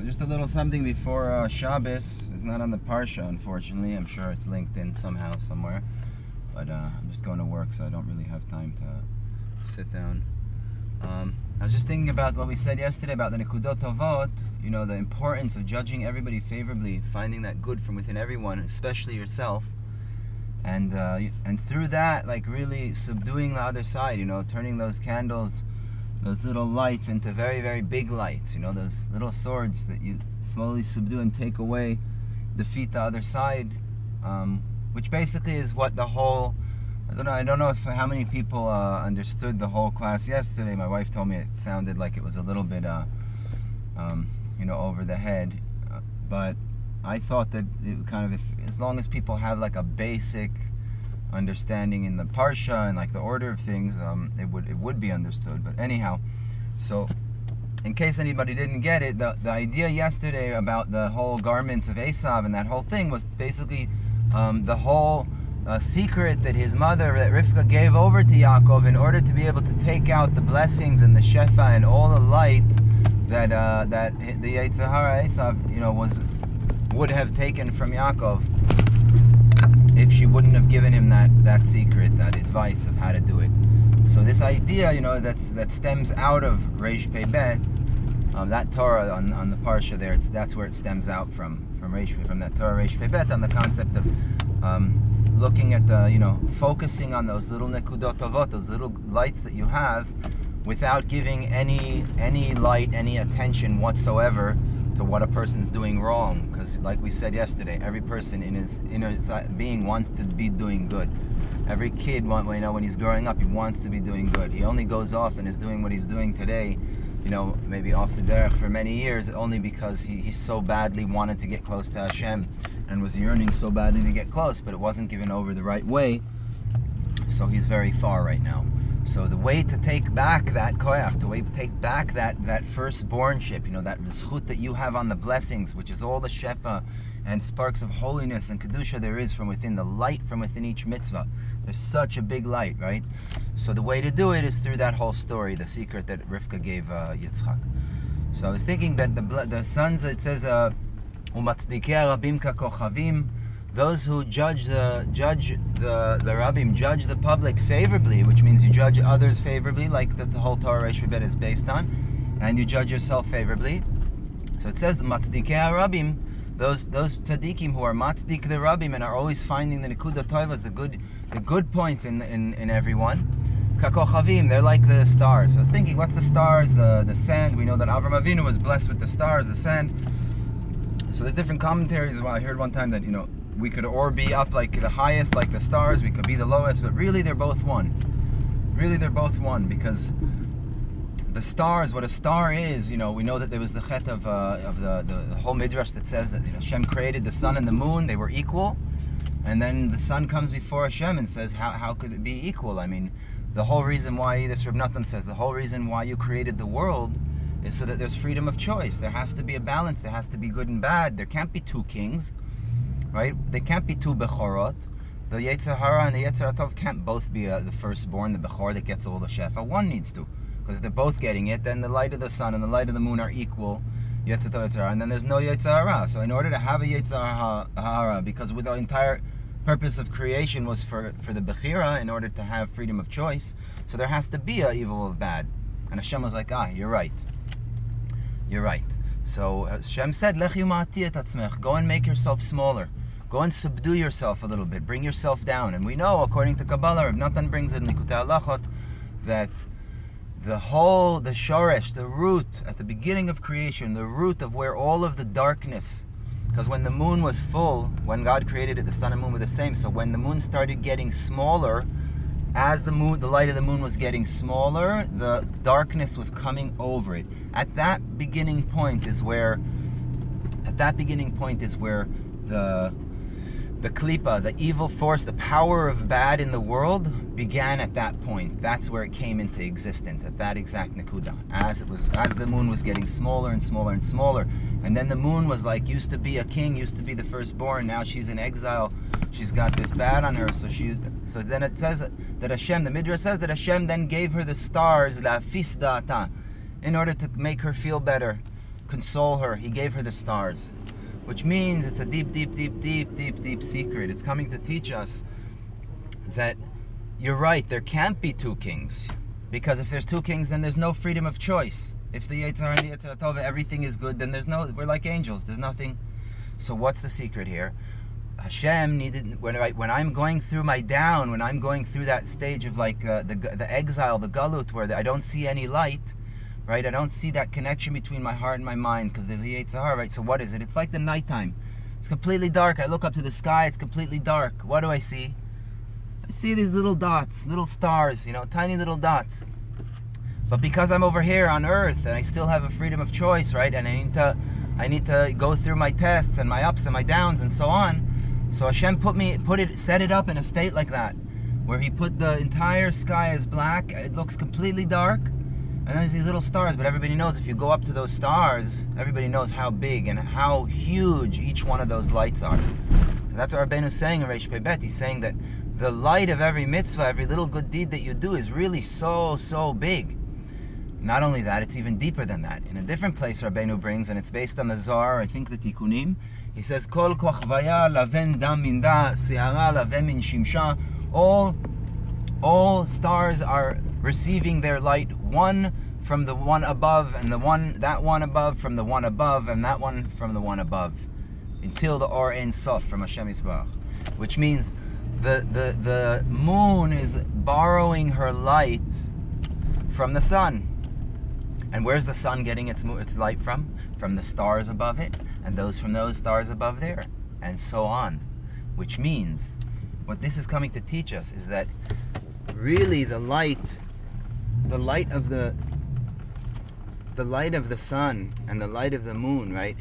just a little something before Shabbos. It's not on the Parsha, unfortunately. I'm sure it's linked in somehow, somewhere. But I'm just going to work, so I don't really have time to sit down. I was just thinking about what we said yesterday about the Nekudot Tovot, you know, the importance of judging everybody favorably, finding that good from within everyone, especially yourself. And through that, like really subduing the other side, you know, turning those candles, those little lights into very, very big lights, you know, those little swords that you slowly subdue and take away, defeat the other side, which basically is what the whole, I don't know if how many people understood the whole class yesterday. My wife told me it sounded like it was a little bit, you know, over the head, but I thought that it kind of, as long as people have like a basic understanding in the parsha and like the order of things, it would be understood. But anyhow, so in case anybody didn't get it, the idea yesterday about the whole garments of Esav and that whole thing was basically the whole secret that his mother, that Rivka, gave over to Yaakov in order to be able to take out the blessings and the shefa and all the light that the Yetzer Hara Esav, you know, would have taken from Yaakov if she wouldn't have given him that secret, that advice of how to do it. So this idea, you know, that stems out of Reish Pei Bet, that Torah on the parsha there, that's where it stems out from that Torah Reish Pei Bet, on the concept of looking at the, you know, focusing on those little nekudot tovot, those little lights that you have, without giving any light, any attention whatsoever to what a person's doing wrong, because like we said yesterday, every person in his inner being wants to be doing good. Every kid, you know, when he's growing up, he wants to be doing good. He only goes off and is doing what he's doing today, you know, maybe off the derech for many years, only because he so badly wanted to get close to Hashem and was yearning so badly to get close, but it wasn't given over the right way, so he's very far right now. So the way to take back that koyach, the way to take back that firstbornship, you know, that zchut that you have on the blessings, which is all the shefa and sparks of holiness and kedusha there is from within, the light from within each mitzvah. There's such a big light, right? So the way to do it is through that whole story, the secret that Rivka gave Yitzchak. So I was thinking that the sons, it says, umatzdikei rabim kakochavim, those who judge the rabbim, judge the public favorably, which means you judge others favorably, like the whole Torah Reish Pei Bet is based on, and you judge yourself favorably. So it says the matzdikei rabbim, those tzaddikim who are matzdik the rabbim and are always finding the nekuda tovas, the good points in everyone. Kakochavim, they're like the stars. I was thinking, what's the stars? The sand. We know that Avraham Avinu was blessed with the stars, the sand. So there's different commentaries. Well, I heard one time that, you know, we could or be up like the highest, like the stars, we could be the lowest, but really they're both one. Really they're both one, because the stars, what a star is, you know, we know that there was the chet of the whole midrash that says that, you know, Hashem created the sun and the moon, they were equal, and then the sun comes before Hashem and says, how could it be equal? I mean, the whole reason why, this Reb Natan says, the whole reason why you created the world is so that there's freedom of choice. There has to be a balance, there has to be good and bad, there can't be two kings. Right? They can't be two Bechorot. The Yetzer Hara and the Yetzer Tov can't both be the firstborn, the Bechor that gets all the shefa. One needs to. Because if they're both getting it, then the light of the sun and the light of the moon are equal, Yetzer Tov, Yetzer Hara, and then there's no Yetzer Hara. So in order to have a Yetzer Hara, because with the entire purpose of creation was for the Bechira, in order to have freedom of choice, so there has to be a evil of bad. And Hashem was like, you're right. You're right. So Hashem said, Lech yumati et atzmech, go and make yourself smaller. Go and subdue yourself a little bit. Bring yourself down. And we know, according to Kabbalah, Reb Natan brings it in Likutei Halachot, that the shoresh, the root, at the beginning of creation, the root of where all of the darkness, because when the moon was full, when God created it, the sun and moon were the same. So when the moon started getting smaller, as the light of the moon was getting smaller, the darkness was coming over it. At that beginning point is where the klipa, the evil force, the power of bad in the world began at that point. That's where it came into existence, at that exact nekuda. As the moon was getting smaller and smaller and smaller. And then the moon was like, used to be a king, used to be the firstborn, now she's in exile. She's got this bad on her, so then it says that Hashem, the Midrash says that Hashem then gave her the stars, la fis da'ata, in order to make her feel better. console her. He gave her the stars, which means it's a deep, deep, deep, deep, deep, deep secret. It's coming to teach us that you're right, there can't be two kings. Because if there's two kings, then there's no freedom of choice. If the Yetzer Hara and the Yetzer Tov, everything is good, then we're like angels. There's nothing. So what's the secret here? Hashem needed, when I'm going through my down, when I'm going through that stage of like the exile, the galut, where I don't see any light, right? I don't see that connection between my heart and my mind because there's a Yetzer Hara, right? So what is it? It's like the nighttime. It's completely dark. I look up to the sky, it's completely dark. What do I see? I see these little dots, little stars, tiny little dots. But because I'm over here on earth and I still have a freedom of choice, right? And I need to go through my tests and my ups and my downs and so on. So Hashem set it up in a state like that, where He put the entire sky as black. It looks completely dark, and then there's these little stars. But everybody knows if you go up to those stars, everybody knows how big and how huge each one of those lights are. So that's what Rabbeinu is saying in Reish Pei Bet. He's saying that the light of every mitzvah, every little good deed that you do is really so, so big. Not only that, it's even deeper than that. In a different place Rabbeinu brings, and it's based on the Zohar, I think the Tikkunim, he says, Kol kochvaya laven dam minda, sihara laven min shimsha. All stars are receiving their light, one from the one above, and that one above from the one above, and that one from the one above, until the Or Ein Sof from Hashem Yisbarach. Which means the moon is borrowing her light from the sun. And where's the sun getting its light from? From the stars above it, and those from those stars above there, and so on. Which means, what this is coming to teach us is that really the light of the sun and the light of the moon, right?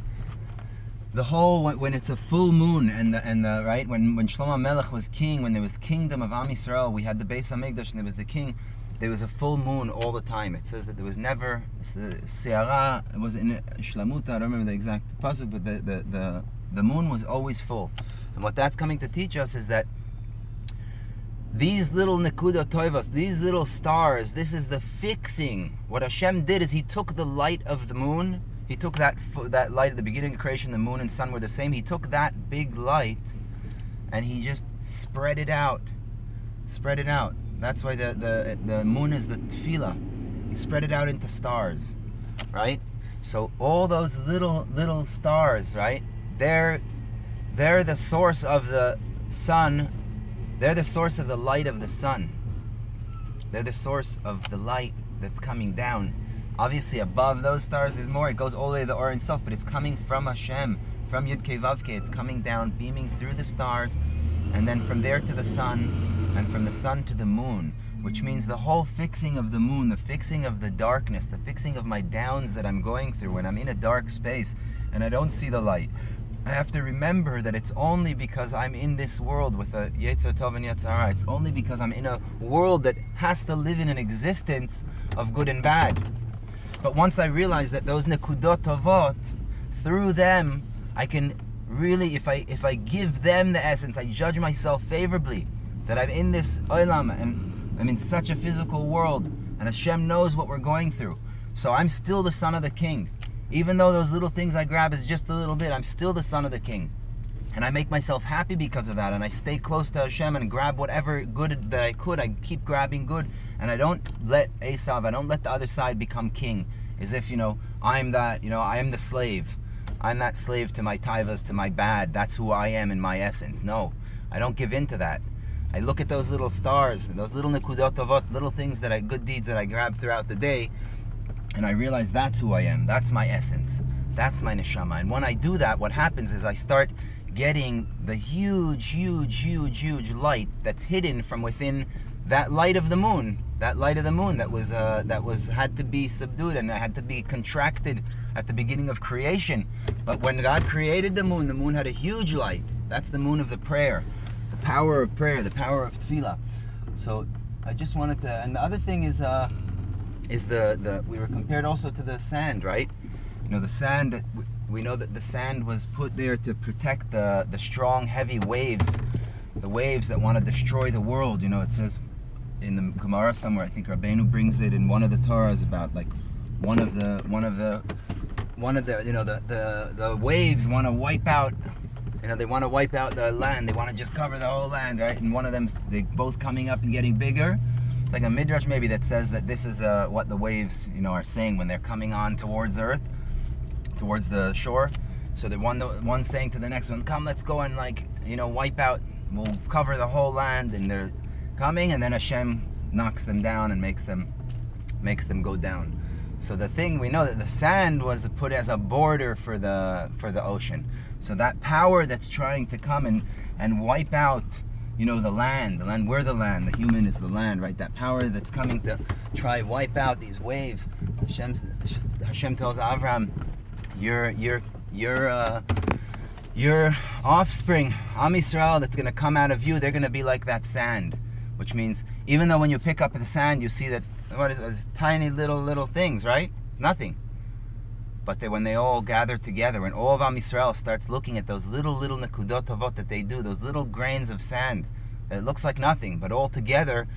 The whole, when it's a full moon and the right, when Shlomo Melech was king, when there was kingdom of Am Yisrael, we had the Beis HaMikdash and there was the king. There was a full moon all the time. It says that there was never Seara. It was in Shlamut. I don't remember the exact pasuk, but the moon was always full. And what that's coming to teach us is that these little nekuda toivos, these little stars, this is the fixing. What Hashem did is He took the light of the moon. He took that light at the beginning of creation. The moon and sun were the same. He took that big light, and He just spread it out. Spread it out. That's why the moon is the tefillah. He spread it out into stars, right? So all those little stars, right? They're the source of the sun. They're the source of the light of the sun. They're the source of the light that's coming down. Obviously, above those stars, there's more. It goes all the way to the Or Ein Sof, but it's coming from Hashem, from Yud Kei Vav Kei. It's coming down, beaming through the stars, and then from there to the sun, and from the sun to the moon, which means the whole fixing of the moon, the fixing of the darkness, the fixing of my downs that I'm going through when I'm in a dark space and I don't see the light. I have to remember that it's only because I'm in this world with a Yetzer Tov and Yetzer Hara. It's only because I'm in a world that has to live in an existence of good and bad. But once I realize that those nekudot tovot, through them, I can really, if I give them the essence, I judge myself favorably, that I'm in this olam and I'm in such a physical world, and Hashem knows what we're going through. So I'm still the son of the king. Even though those little things I grab is just a little bit, I'm still the son of the king. And I make myself happy because of that, and I stay close to Hashem and grab whatever good that I could. I keep grabbing good, and I don't let Esav, I don't let the other side become king, as if, I'm that, I am the slave. I'm that slave to my taivas, to my bad. That's who I am in my essence. No, I don't give in to that. I look at those little stars, those little nekudot tovot, little things good deeds that I grab throughout the day, and I realize that's who I am. That's my essence. That's my neshama. And when I do that, what happens is I start getting the huge light that's hidden from within that light of the moon. That light of the moon that had to be subdued and had to be contracted at the beginning of creation. But when God created the moon had a huge light. That's the moon of the prayer, the power of prayer, the power of tefillah. So I just wanted to, and the other thing is we were compared also to the sand, right? The sand, we know that the sand was put there to protect the strong, heavy waves, the waves that want to destroy the world. It says in the Gemara somewhere, I think Rabbeinu brings it in one of the Torahs about like one of the one of the, the waves want to wipe out, they want to wipe out the land. They want to just cover the whole land, right? And one of them, they both coming up and getting bigger. It's like a midrash maybe that says that this is what the waves, are saying when they're coming on towards earth, towards the shore. So the one's saying to the next one, come, let's go and wipe out, we'll cover the whole land. And they're coming, and then Hashem knocks them down and makes them go down. So the thing, we know that the sand was put as a border for the ocean. So that power that's trying to come and wipe out, the land, we're the land, the human is the land, right? That power that's coming to try wipe out these waves. Hashem tells Avraham, your offspring, Am Yisrael, that's going to come out of you, they're going to be like that sand. Which means, even though when you pick up the sand, you see that, it's tiny little things, right? It's nothing. But when they all gather together, when all of Am Yisrael starts looking at those little nekudot avot that they do, those little grains of sand, that it looks like nothing, but all together,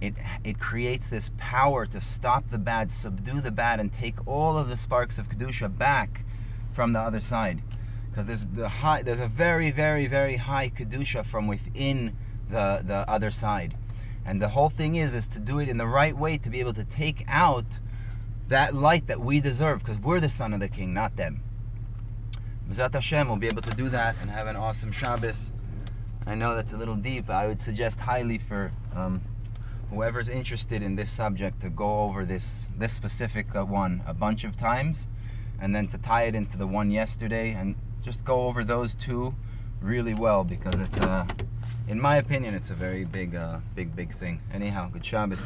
it creates this power to stop the bad, subdue the bad, and take all of the sparks of Kedusha back from the other side. Because there's a very, very, very high Kedusha from within the other side. And the whole thing is to do it in the right way, to be able to take out that light that we deserve, because we're the son of the king, not them. B'ezrat Hashem, we'll be able to do that and have an awesome Shabbos. I know that's a little deep. I would suggest highly for whoever's interested in this subject to go over this specific one a bunch of times, and then to tie it into the one yesterday, and just go over those two really well, because it's in my opinion, it's a very big thing. Anyhow, good Shabbos.